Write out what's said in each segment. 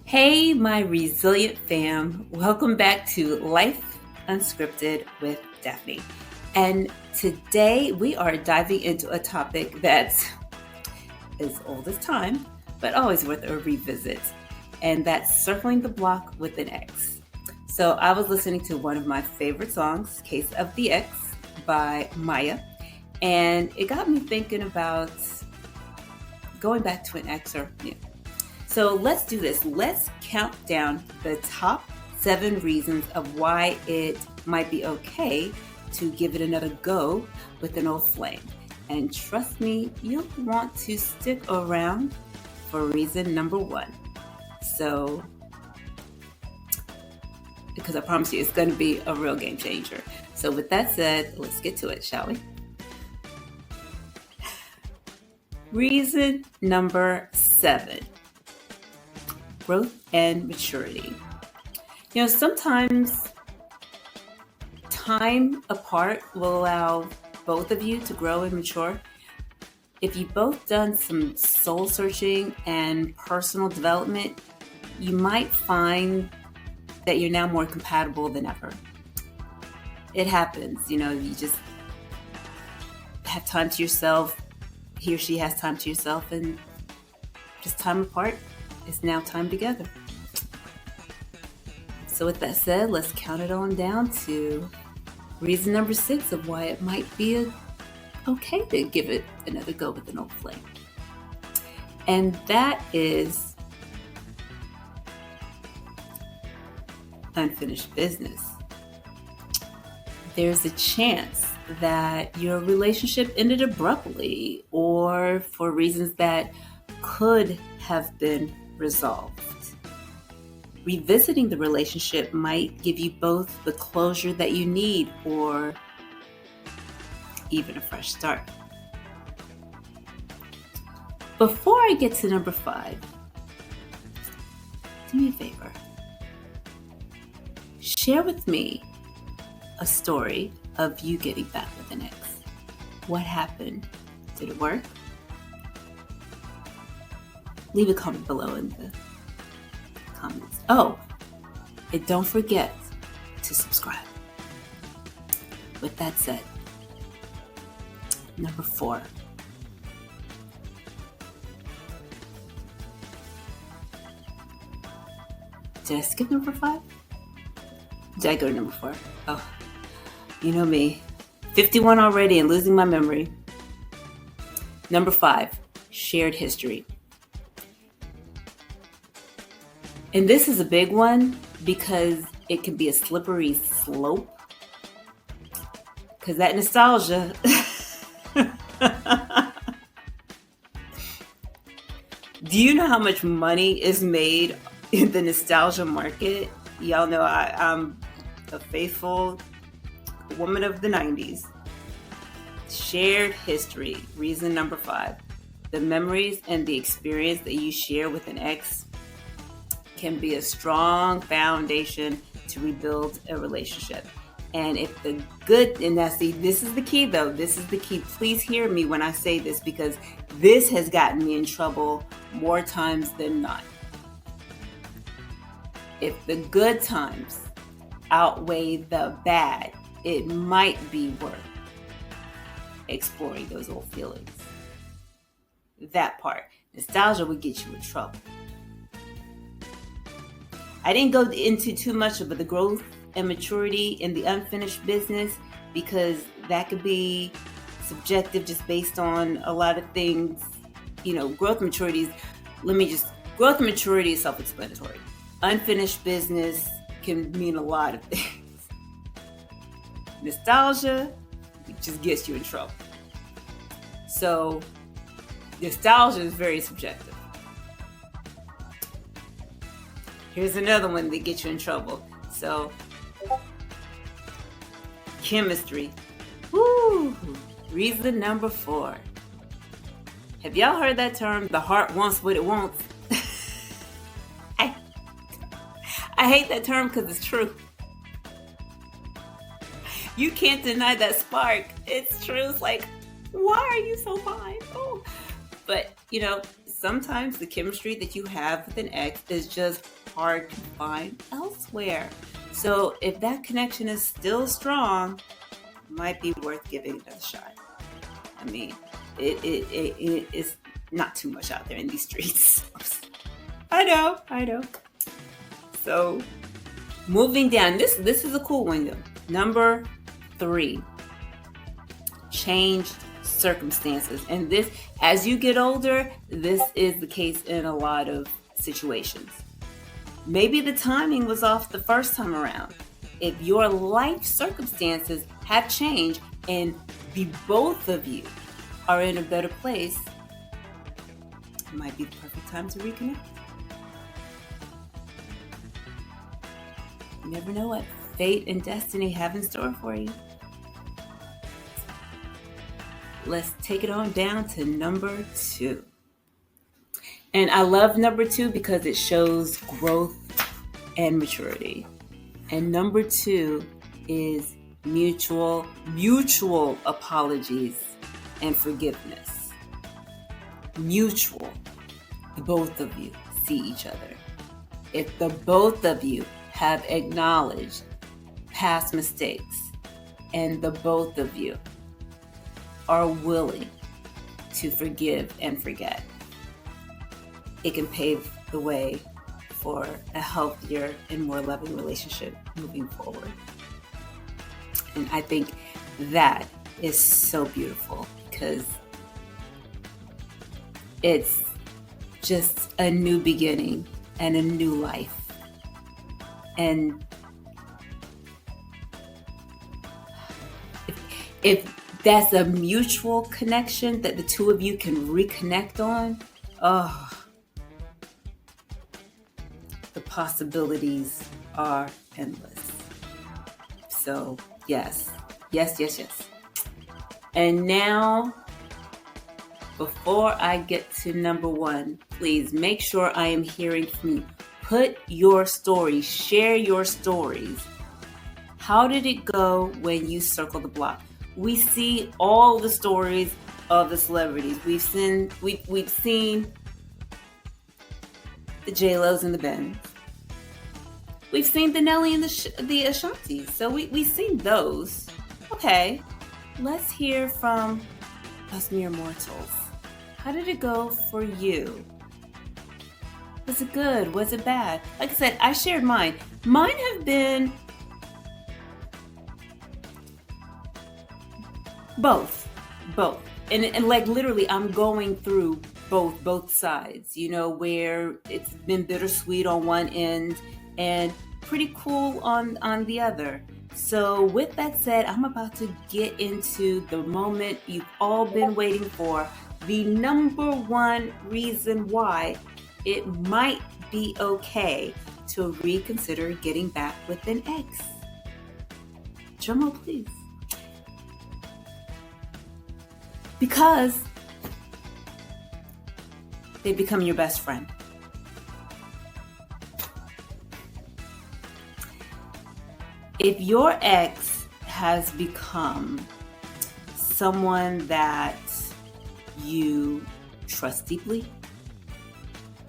Hey, my resilient fam. Welcome back to Life Unscripted with Daphne. And today we are diving into a topic that's as old as time, but always worth a revisit. And that's circling the block with an ex. So I was listening to one of my favorite songs, Case of the Ex by Maya. And it got me thinking about going back to an ex or So let's do this. Let's count down the top 7 reasons of why it might be okay to give it another go with an old flame. And trust me, you'll want to stick around for reason number 1. So, because I promise you, it's going to be a real game changer. So with that said, let's get to it, shall we? Reason number 7. Growth and maturity. Sometimes time apart will allow both of you to grow and mature. If you've both done some soul searching and personal development, you might find that you're now more compatible than ever. It happens, you just have time to yourself. He or she has time to yourself, and just time apart. It's now time together. So with that said, let's count it on down to reason number 6 of why it might be okay to give it another go with an old flame. And that is unfinished business. There's a chance that your relationship ended abruptly or for reasons that could have been resolved. Revisiting the relationship might give you both the closure that you need or even a fresh start. Before I get to number 5, do me a favor. Share with me a story of you getting back with an ex. What happened? Did it work? Leave a comment below in the comments. Oh, and don't forget to subscribe. With that said, number 4. Did I skip number 5? Did I go to number 4? Oh, you know me. 51 already and losing my memory. Number 5, shared history. And this is a big one because it can be a slippery slope. Because that nostalgia. Do you know how much money is made in the nostalgia market? Y'all know I'm a faithful woman of the 90s. Shared history. Reason number 5. The memories and the experience that you share with an ex can be a strong foundation to rebuild a relationship. And if the good, and now see, this is the key though, this is the key. Please hear me when I say this because this has gotten me in trouble more times than not. If the good times outweigh the bad, it might be worth exploring those old feelings. That part. Nostalgia would get you in trouble. I didn't go into too much of the growth and maturity in the unfinished business because that could be subjective just based on a lot of things. Growth and maturity is self-explanatory. Unfinished business can mean a lot of things. Nostalgia just gets you in trouble. So nostalgia is very subjective. Here's another one that gets you in trouble. So, chemistry. Woo! Reason number 4. Have y'all heard that term? The heart wants what it wants. I hate that term because it's true. You can't deny that spark. It's true. It's like, why are you so fine? Oh, but sometimes the chemistry that you have with an ex is just hard to find elsewhere. So if that connection is still strong, it might be worth giving it a shot. I mean, it is not too much out there in these streets. I know. So moving down, this is a cool one though. Number 3, changed circumstances. And this, as you get older, this is the case in a lot of situations. Maybe the timing was off the first time around. If your life circumstances have changed and the both of you are in a better place, it might be the perfect time to reconnect. You never know what fate and destiny have in store for you. Let's take it on down to number 2. And I love number 2 because it shows growth and maturity. And number 2 is mutual apologies and forgiveness. Mutual. The both of you see each other. If the both of you have acknowledged past mistakes and the both of you are willing to forgive and forget, it can pave the way for a healthier and more loving relationship moving forward. And I think that is so beautiful because it's just a new beginning and a new life. And if that's a mutual connection that the two of you can reconnect on, the possibilities are endless. So yes. And now, before I get to number 1, please make sure I am hearing from you. Put your stories, share your stories. How did it go when you circle the block? We see all the stories of the celebrities. We've seen the J-Los and the Bens. We've seen the Nelly and the Ashantis. So we've seen those. Okay, let's hear from us mere mortals. How did it go for you? Was it good? Was it bad? Like I said, I shared mine. Mine have been both. And like literally I'm going through both sides, where it's been bittersweet on one end and pretty cool on the other. So with that said, I'm about to get into the moment you've all been waiting for, the number 1 reason why it might be okay to reconsider getting back with an ex. Drumroll, please. Because they become your best friend. If your ex has become someone that you trust deeply,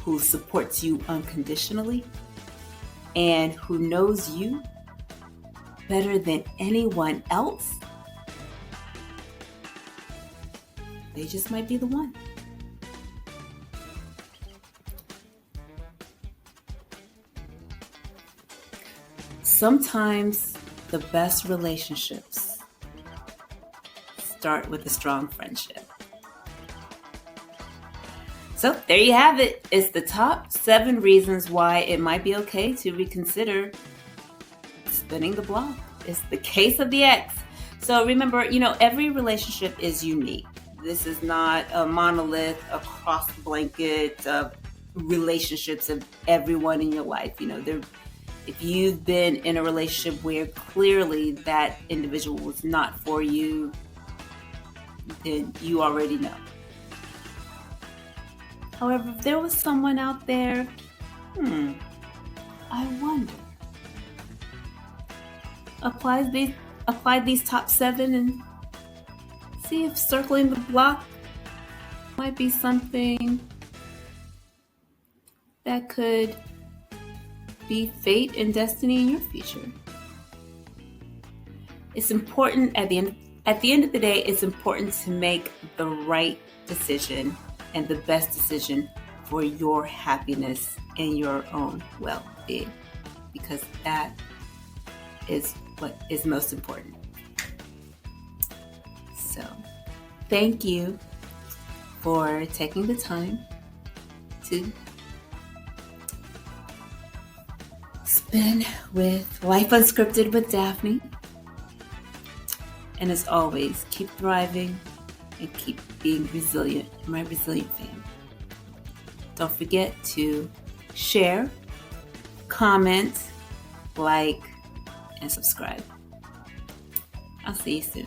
who supports you unconditionally, and who knows you better than anyone else, they just might be the one. Sometimes the best relationships start with a strong friendship. So there you have it. It's the top 7 reasons why it might be okay to reconsider spinning the block. It's the case of the ex. So remember, every relationship is unique. This is not a monolith across the blanket of relationships of everyone in your life. If you've been in a relationship where clearly that individual was not for you, then you already know. However, if there was someone out there, I wonder. Apply these top 7 and see if circling the block might be something that could be fate and destiny in your future. It's important at the end of the day, it's important to make the right decision and the best decision for your happiness and your own well-being, because that is what is most important. So, thank you for taking the time to spend with Life Unscripted with Daphne. And as always, keep thriving and keep being resilient, my resilient fam. Don't forget to share, comment, like, and subscribe. I'll see you soon.